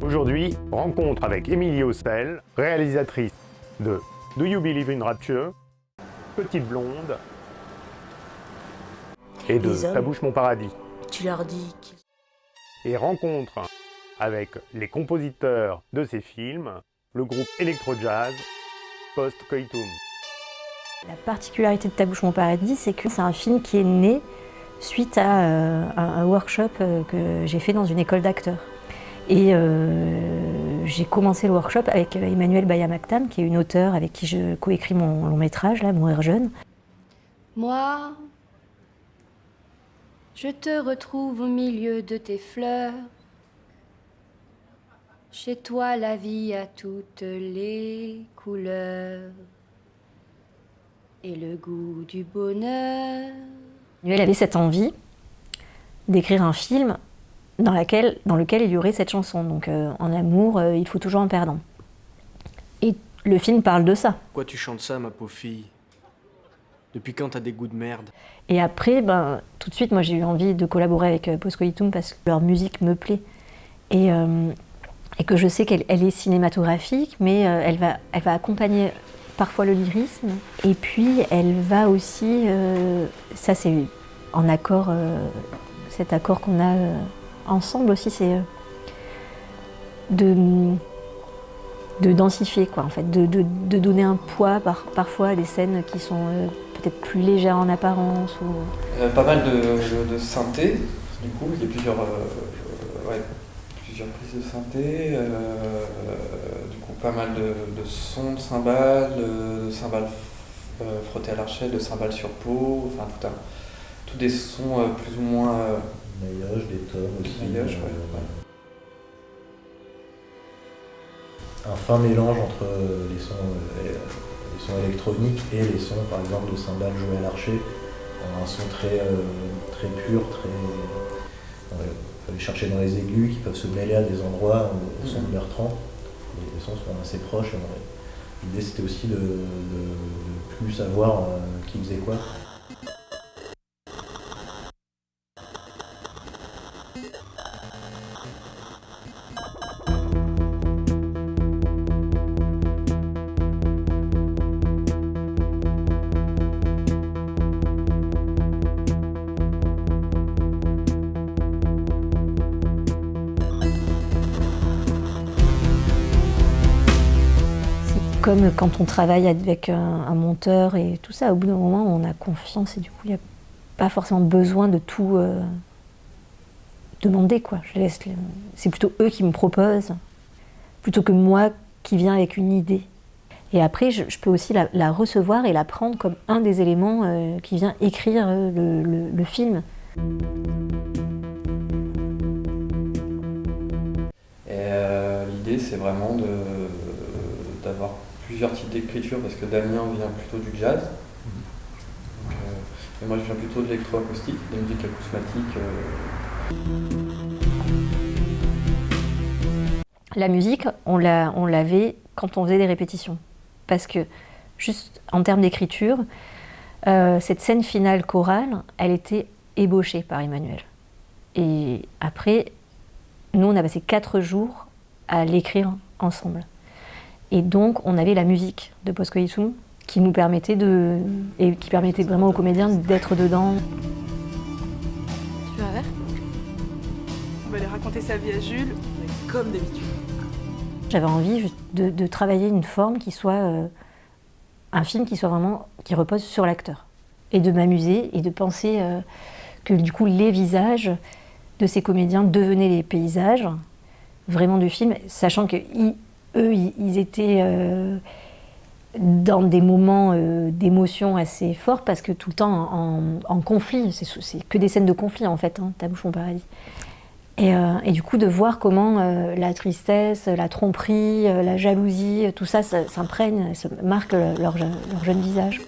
Aujourd'hui, rencontre avec Émilie Haussel, réalisatrice de Do You Believe in Rapture, Petite Blonde et de Ta bouche mon paradis. Tu leur dis Et rencontre avec les compositeurs de ces films, le groupe électro-jazz Post Coitum. La particularité de Ta bouche mon paradis, c'est que c'est un film qui est né suite à un workshop que j'ai fait dans une école d'acteurs. Et j'ai commencé le workshop avec Emmanuelle Baya-Mactam, qui est une auteure avec qui je coécris mon long métrage, là, Mourir jeune. Moi, je te retrouve au milieu de tes fleurs. Chez toi, la vie a toutes les couleurs et le goût du bonheur. Elle avait cette envie d'écrire un film dans lequel il y aurait cette chanson. Donc en amour, il faut toujours en perdant. Et le film parle de ça. Pourquoi tu chantes ça, ma pauvre fille? Depuis quand t'as des goûts de merde? Et après, tout de suite, moi j'ai eu envie de collaborer avec Post Coitum parce que leur musique me plaît. Et que je sais qu'elle est cinématographique, mais elle va accompagner parfois le lyrisme. Et puis elle va aussi, ça c'est en accord, cet accord qu'on a ensemble aussi, c'est de densifier, quoi, en fait, de donner un poids parfois à des scènes qui sont peut-être plus légères en apparence. Ou... Pas mal de synthé, du coup, il y a plusieurs prises de synthé, du coup pas mal de sons de cymbales, frottées à l'archette, de cymbales sur peau, enfin tous des sons plus ou moins... maillage, des tomes aussi. Maillage, Un fin mélange entre les sons électroniques et les sons, par exemple, de cymbales jouées à l'archet. Un son très pur, aller chercher dans les aigus qui peuvent se mêler à des endroits au son de Bertrand. Les sons sont assez proches. L'idée c'était aussi de plus savoir qui faisait quoi. Comme quand on travaille avec un monteur et tout ça, au bout d'un moment, on a confiance et du coup, il n'y a pas forcément besoin de tout demander, quoi. C'est plutôt eux qui me proposent, plutôt que moi qui viens avec une idée. Et après, je peux aussi la recevoir et la prendre comme un des éléments qui vient écrire le film. Et l'idée, c'est vraiment d'avoir plusieurs types d'écriture, parce que Damien vient plutôt du jazz. Et moi je viens plutôt de l'électroacoustique, des musiques acousmatiques. La musique, on l'avait quand on faisait des répétitions. Parce que, juste en termes d'écriture, cette scène finale chorale, elle était ébauchée par Emmanuel. Et après, nous on a passé 4 jours à l'écrire ensemble. Et donc, on avait la musique de Post Coitum qui nous permettait qui permettait vraiment aux comédiens d'être dedans. Tu veux un verre? On va aller raconter sa vie à Jules, comme d'habitude. J'avais envie juste de travailler une forme qui soit un film qui repose sur l'acteur. Et de m'amuser et de penser que du coup, les visages de ces comédiens devenaient les paysages vraiment du film, sachant que eux, ils étaient dans des moments d'émotion assez forts parce que tout le temps en conflit, c'est que des scènes de conflit en fait, Ta bouche mon paradis. Et du coup de voir comment la tristesse, la tromperie, la jalousie, tout ça s'imprègne, ça marque leur jeune visage.